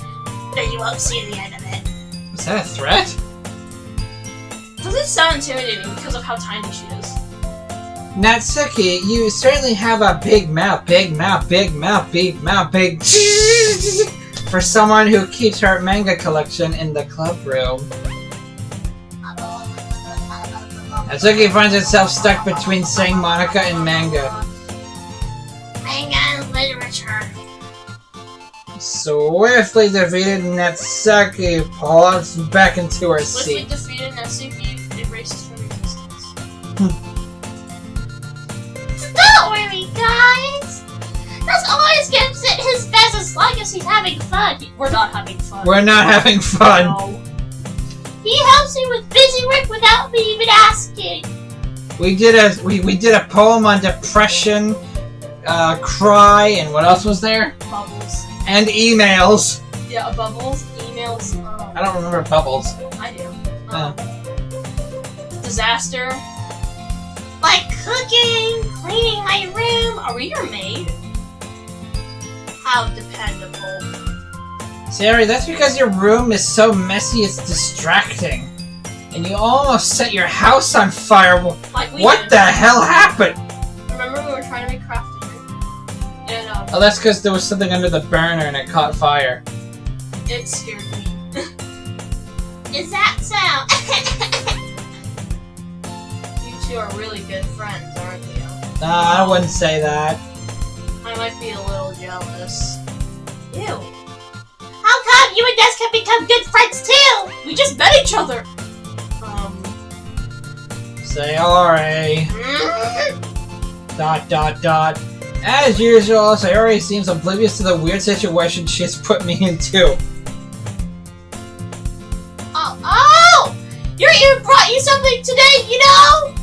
then you won't see the end of it. Was that a threat? Doesn't sound intimidating because of how tiny she is. Natsuki, you certainly have a big mouth, big mouth, big mouth, big mouth, big for someone who keeps her manga collection in the club room. Natsuki finds herself stuck between saying Monica and manga. Manga and literature. Swiftly defeated, Natsuki plops back into her Swiftly seat. defeated, Natsuki erases from existence. Don't worry, guys. That's always gives it his best as long as he's having fun. We're not having fun. We're not having fun. No. He helps me with busy work without me even asking. We did a poem on depression, cry, and what else was there? Bubbles. And emails. Yeah, bubbles, emails. I don't remember bubbles. I do. Disaster. Like cooking, cleaning my room. Are we your maid? How dependable. Sari, that's because your room is so messy it's distracting. And you almost set your house on fire. Like we What did. the hell happened? Remember we were trying to make crafting, right? And Oh, that's because there was something under the burner and it caught fire. it scared me. Is that so? You two are really good friends, aren't you? Nah, I wouldn't say that. I might be a little jealous. Ew. How come you and Des can become good friends too? We just met each other. Sayori. Dot. As usual, Sayori seems oblivious to the weird situation she's put me into. Oh! Your ear brought you something today, you know?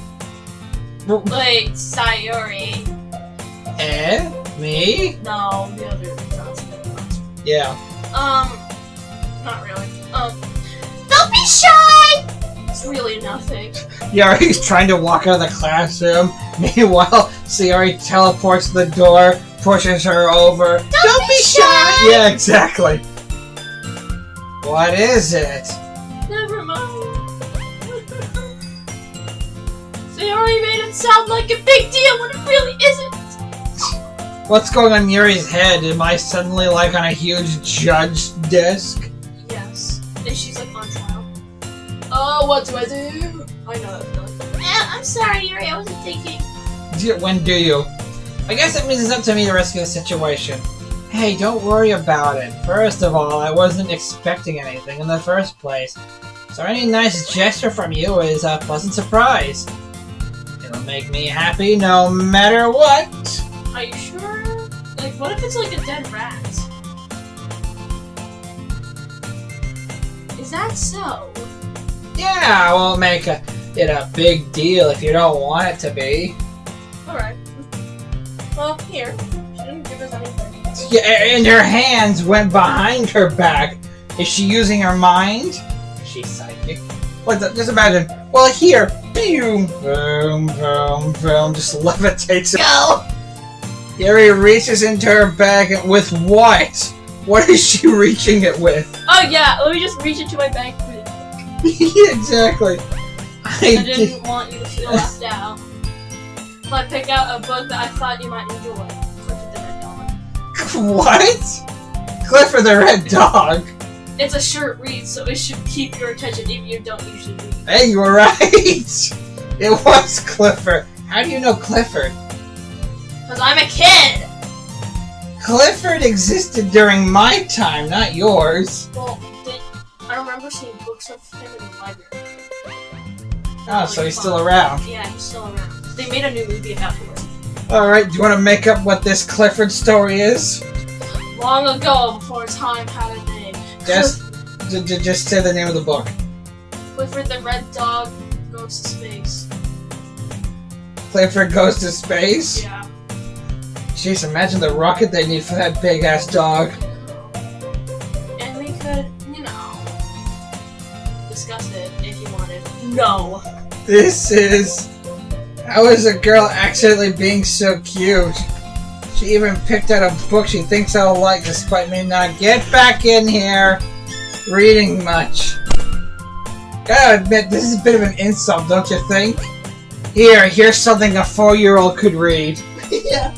Wait, Sayori. Me? No, the other Johnson. Yeah. Not really. Don't be shy! It's really nothing. Yari's trying to walk out of the classroom. Meanwhile, Sayori teleports to the door, pushes her over. Don't be shy! Yeah, exactly. What is it? Never mind. Sayori made it sound like a big deal when it really isn't. What's going on in Yuri's head? Am I suddenly like on a huge judge desk? Yes. And she's like on trial. Oh, what do I do? I know that feeling. I'm sorry, Yuri, I wasn't thinking. When do you? I guess it means it's up to me to rescue the situation. Hey, don't worry about it. First of all, I wasn't expecting anything in the first place. So any nice gesture from you is a pleasant surprise. It'll make me happy no matter what. Are you sure? Like, what if it's like a dead rat? Is that so? Yeah, I won't make it a big deal if you don't want it to be. Alright. Well, here. She didn't give us anything. Yeah, and her hands went behind her back. Is she using her mind? She's psychic. What the, just imagine. Well, here. Boom, boom, boom, boom. Just levitates. Go! Yuri reaches into her bag and with what? What is she reaching it with? Oh yeah, let me just reach into my bag for it. Yeah, exactly. I didn't want you to feel left out. So I pick out a book that I thought you might enjoy. Clifford the Red Dog. What? Clifford the Red Dog. It's a short read, so it should keep your attention even if you don't usually read. Hey, you were right. It was Clifford. How do you know Clifford? Because I'm a kid! Clifford existed during my time, not yours. Well, I remember seeing books of him in the library. Oh, so he's still around. Yeah, he's still around. They made a new movie about him. Alright, do you want to make up what this Clifford story is? Long ago, before time had a name. Just say the name of the book. Clifford the Red Dog Goes to Space. Clifford Goes to Space? Yeah. Jeez, imagine the rocket they need for that big ass dog. And we could, you know, discuss it if you wanted. No. This is... How is a girl accidentally being so cute? She even picked out a book she thinks I'll like despite me not get back in here reading much. Gotta admit, this is a bit of an insult, don't you think? Here's something a 4-year-old could read. Yeah.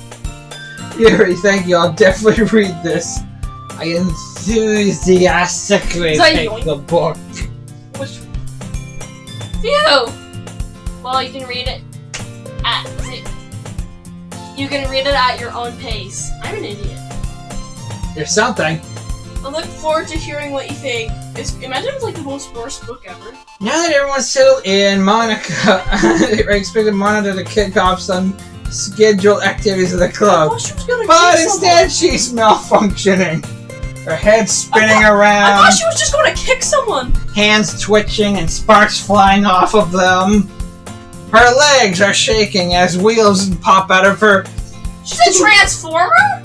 Here, thank you, I'll definitely read this. I enthusiastically take the book. Phew! Well, you can read it at your own pace. I'm an idiot. You're something. I look forward to hearing what you think. Imagine it's like the most worst book ever. Now that everyone's settled in, Monica expected Monica to kick off some scheduled activities of the I club. thought she was gonna But kick instead, someone. she's malfunctioning. Her head spinning I around, thought she was just gonna kick someone. hands twitching and sparks flying off of them. Her legs are shaking as wheels pop out of her. She's a transformer?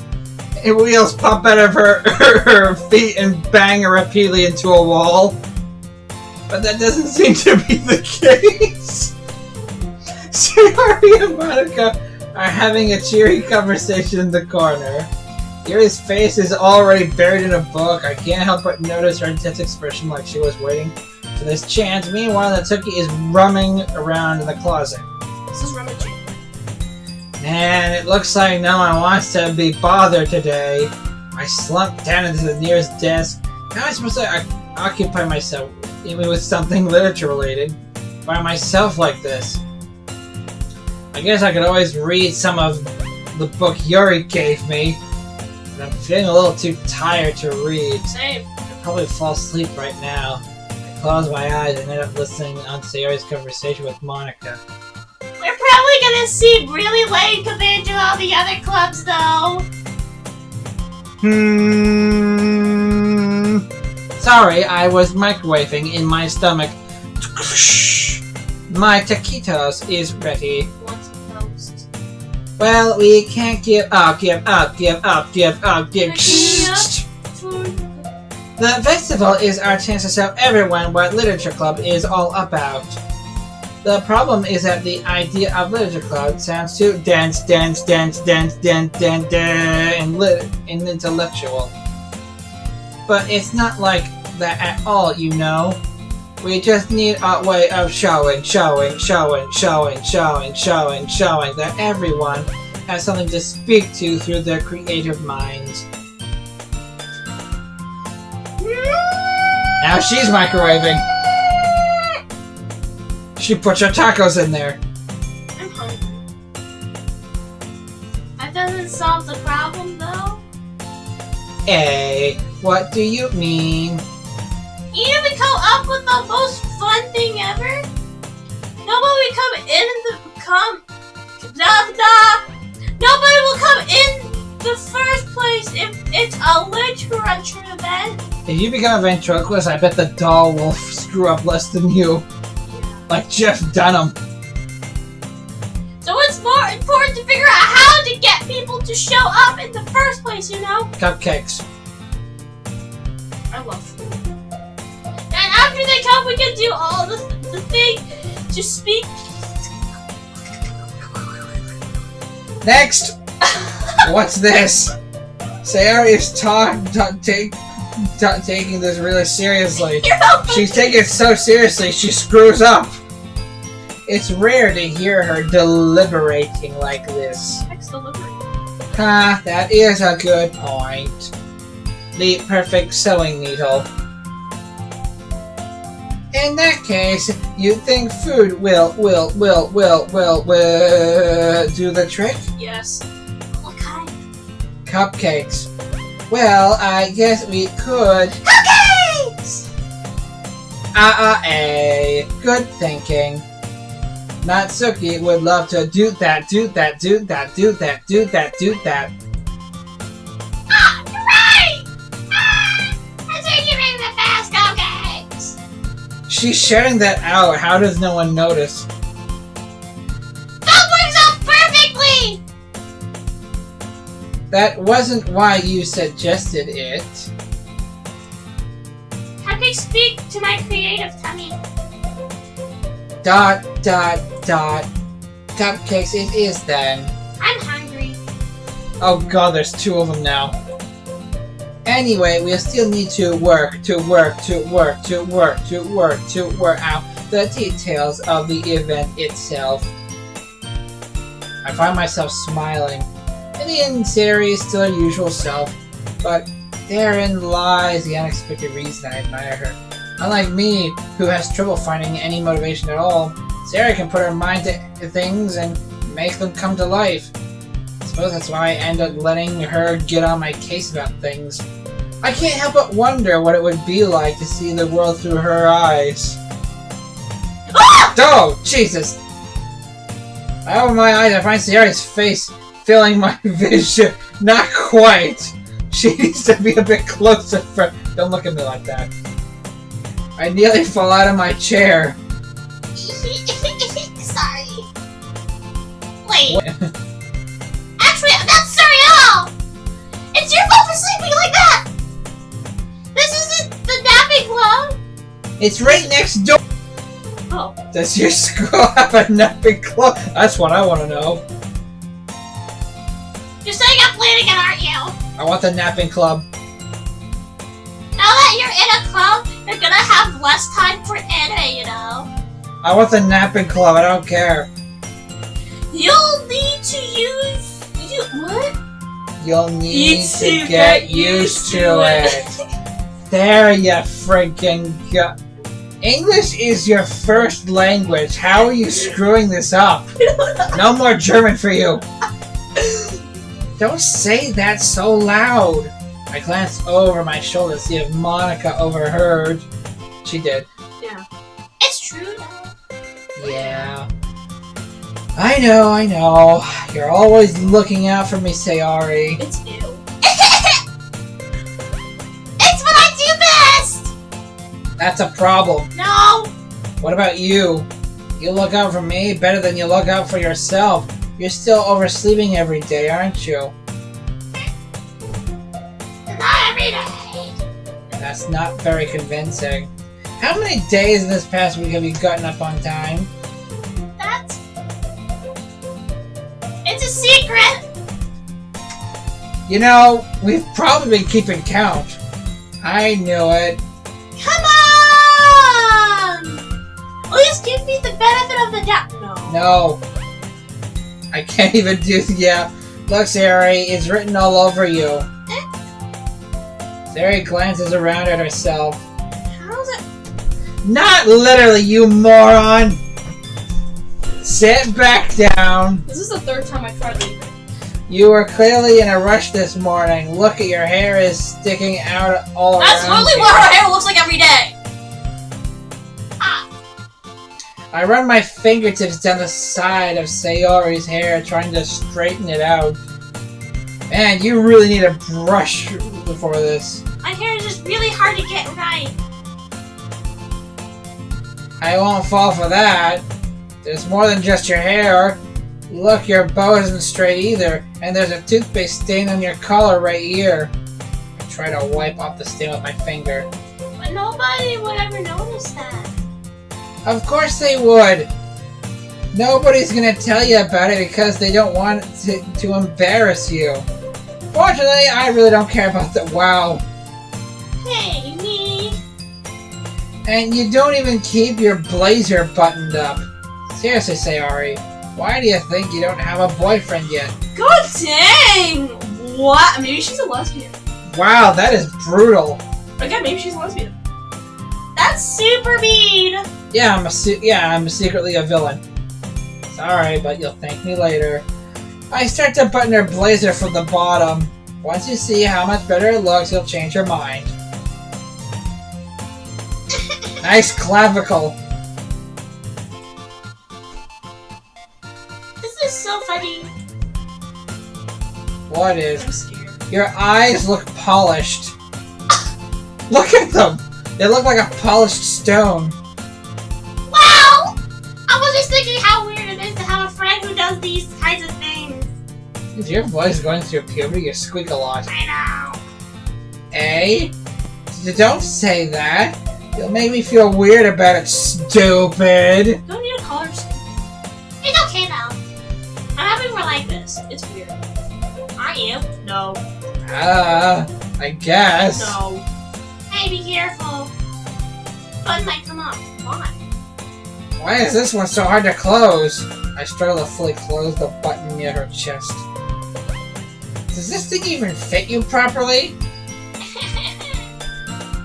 Wheels pop out of her feet and bang her repeatedly into a wall. But that doesn't seem to be the case. Sayori and Monica are having a cheery conversation in the corner. Yuri's face is already buried in a book. I can't help but notice her intense expression like she was waiting for this chance. Meanwhile, Natsuki is rumming around in the closet. This is rummaging. Man, it looks like no one wants to be bothered today. I slumped down into the nearest desk. How am I supposed to occupy myself, even with something literature related, by myself like this? I guess I could always read some of the book Yuri gave me, but I'm feeling a little too tired to read. Same. I'd probably fall asleep right now. I close my eyes and end up listening on Sayori's conversation with Monica. We're probably gonna seem really lame compared to all the other clubs, though. Sorry, I was microwaving in my stomach. My taquitos is ready. What's toast? Well, we can't give up. The festival is our chance to tell everyone what Literature Club is all about. The problem is that the idea of Literature Club sounds too dense, and intellectual. But it's not like that at all, you know. We just need a way of showing that everyone has something to speak to through their creative minds. Now she's microwaving. She put your tacos in there. I'm hungry. That doesn't solve the problem, though. Hey, what do you mean? Either we come up with the most fun thing ever. Nobody will come in the first place if it's a literature event. If you become a ventriloquist, I bet the doll will screw up less than you. Like Jeff Dunham. So it's more important to figure out how to get people to show up in the first place, you know? Cupcakes. I love food. And after they come, we can do all the thing to speak. Next! What's this? Sayori is taking this really seriously. She's taking it so seriously, she screws up. It's rare to hear her deliberating like this. Next delivery. Ah, that is a good point. The perfect sewing needle. In that case, you think food will do the trick? Yes. What kind? Cupcakes. Well, I guess we could. Cupcakes! Good thinking. Natsuki would love to do that. Ah, you're right! She's shouting that out. How does no one notice? That works out perfectly! That wasn't why you suggested it. Cupcakes speak to my creative tummy. ... Cupcakes, it is then. I'm hungry. Oh god, there's 2 of them now. Anyway, we'll still need to work out the details of the event itself. I find myself smiling. Minnie and Sari is still her usual self, but therein lies the unexpected reason I admire her. Unlike me, who has trouble finding any motivation at all, Sari can put her mind to things and make them come to life. I suppose that's why I end up letting her get on my case about things. I can't help but wonder what it would be like to see the world through her eyes. Ah! Oh, Jesus! I open my eyes and find Sari's face filling my vision. Not quite. She needs to be a bit closer for... Don't look at me like that. I nearly fall out of my chair. Sorry. Wait. Actually, I'm not sorry at all! It's your fault for sleeping like that! This isn't the napping club! It's right next door! Oh. Does your school have a napping club? That's what I want to know. You're staying up late again, aren't you? I want the napping club. Now that you're in a club, you're gonna have less time for anime, you know? I want the napping club, I don't care. You'll need to use... What? You'll need to get used to it. There you freaking go. English is your first language. How are you screwing this up? No more German for you. Don't say that so loud. I glanced over my shoulder to see if Monica overheard. She did. Yeah. It's true though. Yeah. I know. You're always looking out for me, Sayori. It's you. It's what I do best! That's a problem. No! What about you? You look out for me better than you look out for yourself. You're still oversleeping every day, aren't you? Not every day. That's not very convincing. How many days in this past week have you gotten up on time? That's... It's a secret! You know, we've probably been keeping count. I knew it. Come on! At least give me the benefit of the doubt. No. No. I can't even do... Yeah. Look, Sari, it's written all over you. Sari glances around at herself. How's it? Not literally, you moron! Sit back down. This is the 3rd time I tried leaving. You were clearly in a rush this morning. Look at your hair is sticking out all That's around literally you. what her hair looks like every day! I run my fingertips down the side of Sayori's hair, trying to straighten it out. Man, you really need a brush before this. My hair is just really hard to get right. I won't fall for that. There's more than just your hair. Look, your bow isn't straight either, and there's a toothpaste stain on your collar right here. I try to wipe off the stain with my finger. But nobody would ever notice that. Of course they would! Nobody's gonna tell you about it because they don't want to embarrass you. Fortunately, I really don't care about that. Wow. Hey, me. And you don't even keep your blazer buttoned up. Seriously, Sayori, why do you think you don't have a boyfriend yet? God dang! What? Maybe she's a lesbian. Wow, that is brutal. Again, maybe she's a lesbian. That's super mean. Yeah, I'm secretly a villain. Sorry, but you'll thank me later. I start to button her blazer from the bottom. Once you see how much better it looks, you'll change your mind. Nice clavicle. This is so funny. What is? I'm scared. Your eyes look polished. Look at them! They look like a polished stone. Is your voice going through puberty? You squeak a lot. I know. Eh? Don't say that. You'll make me feel weird about it, stupid. Don't need a color scheme. It's okay though. I'm happy we're like this. It's weird. Aren't you? No. I guess. No. Hey, be careful. Button might come off. Why? Why is this one so hard to close? I struggle to fully close the button near her chest. Does this thing even fit you properly?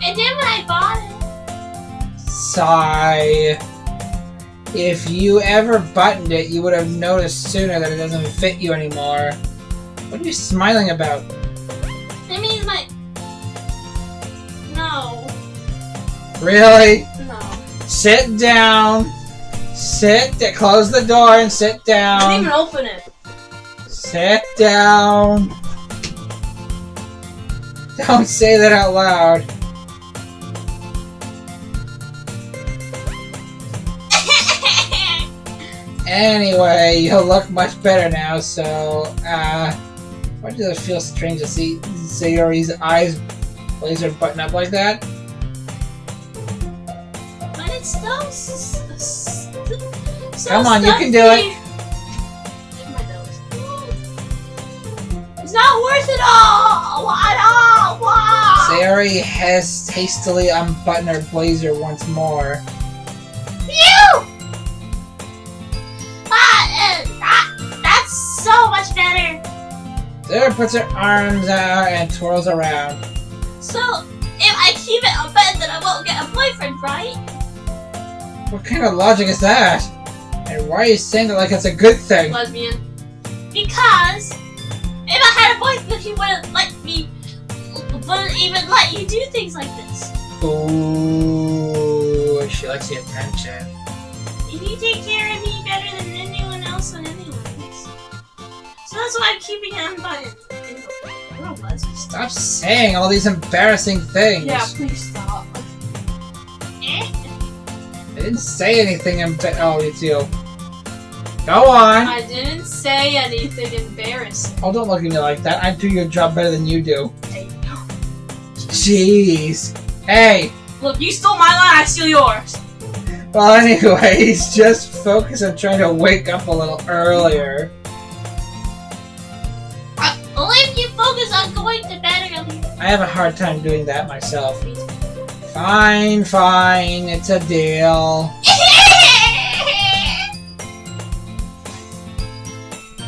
It did when I bought it. Sigh. If you ever buttoned it, you would have noticed sooner that it doesn't fit you anymore. What are you smiling about? That means my... No. Really? No. Sit down. Close the door and sit I didn't down. even open it. Sit down. Don't say that out loud. Anyway, you look much better now, so, why does it feel strange to see Sayori's eyes laser button up like that? But it's still... Come on, you can do it. My nose. It's not worth it all! At all! Wow! Sayori has hastily unbuttoned her blazer once more. Phew! That's so much better! Sayori puts her arms out and twirls around. So, if I keep it unbuttoned, then I won't get a boyfriend, right? What kind of logic is that? And why are you saying it like it's a good thing? Lesbian. Because if I had a boyfriend, he wouldn't even let you do things like this. Ooh, she likes the attention. If you take care of me better than anyone else and anyways. So that's why I'm keeping it unbuttoned. What a lesbian. Stop saying all these embarrassing things. Yeah, please stop. Eh? I didn't say anything oh, it's you. Go on! I didn't say anything embarrassing. Oh, don't look at me like that. I do your job better than you do. Hey, Jeez. Hey! look, you stole my line, I steal yours. Well, anyways, just focus on trying to wake up a little earlier. Only if you focus on going to bed early. I have a hard time doing that myself. Fine, it's a deal.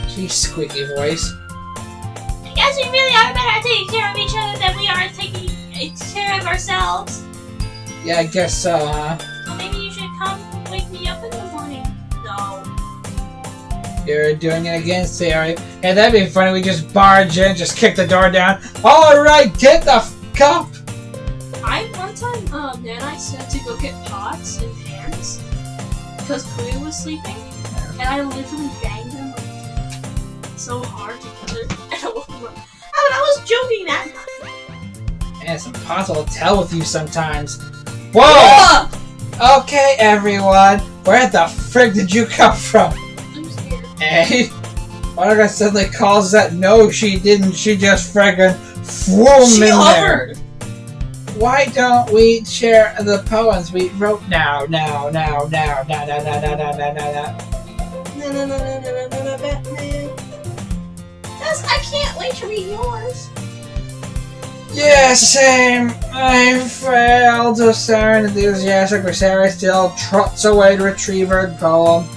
She's squeaky voice. I guess we really are better at taking care of each other than we are at taking care of ourselves. Yeah, I guess so, huh? So maybe you should come wake me up in the morning. No. You're doing it again, Sayori. Hey, that'd be funny. We just barge in, just kick the door down. Alright, get the cup! One time, Nan and I said to go get pots and pans because Kuya was sleeping, and I literally banged them like, so hard together, and I woke him up. Oh, I was joking that time. Man, it's impossible to tell with you sometimes. Whoa! Okay, everyone. Where the frig did you come from? I'm scared. Eh? Monica suddenly calls that. No, she didn't. She just friggin' flew She in there. hovered. Why don't we share the poems we wrote now? No, Batman. I can't wait to read yours. Yeah, same. I failed. So Sarah enthusiastic, but Sarah still trots away to retrieve her poem.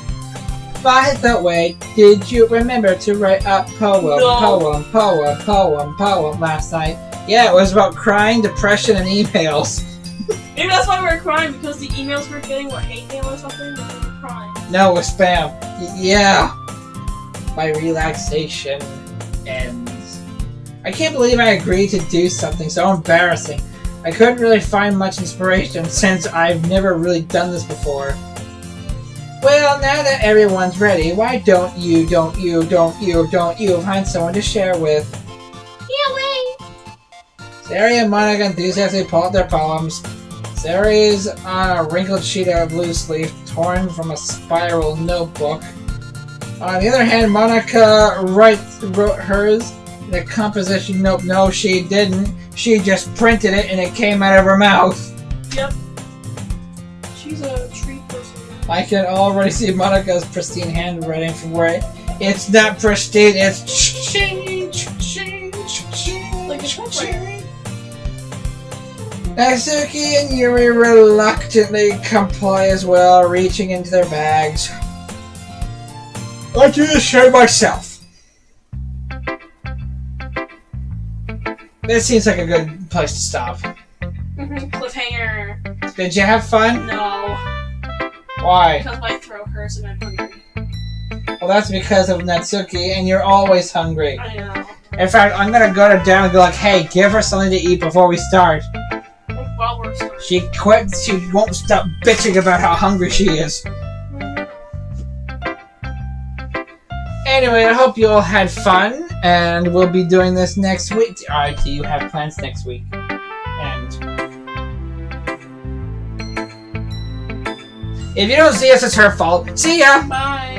By the way, did you remember to write a poem last night? Yeah, it was about crying, depression, and emails. Maybe that's why we were crying, because the emails we were getting were hate mail or something, and we were crying. No, it was spam. Yeah. My relaxation ends. I can't believe I agreed to do something so embarrassing. I couldn't really find much inspiration since I've never really done this before. Well, now that everyone's ready, why don't you find someone to share with? Yeah, wait. Sari and Monica enthusiastically pull out their poems. Sari is on a wrinkled sheet of loose leaf, torn from a spiral notebook. On the other hand, Monica wrote hers in a composition note. No, she didn't. She just printed it and it came out of her mouth. Yep. She's a tree person. I can already see Monica's pristine handwriting from where it's not pristine, it's Like a typewriter. Natsuki and Yuri reluctantly comply as well, reaching into their bags. I do this shit myself. This seems like a good place to stop. Cliffhanger. Did you have fun? No. Why? Because my throat hurts and I'm hungry. Well, that's because of Natsuki, and you're always hungry. I know. In fact, I'm gonna go to down and be like, hey, give her something to eat before we start. While we're starting. She won't stop bitching about how hungry she is. Anyway, I hope you all had fun, and we'll be doing this next week. Alright, do you have plans next week? And if you don't see us, it's her fault. See ya! Bye.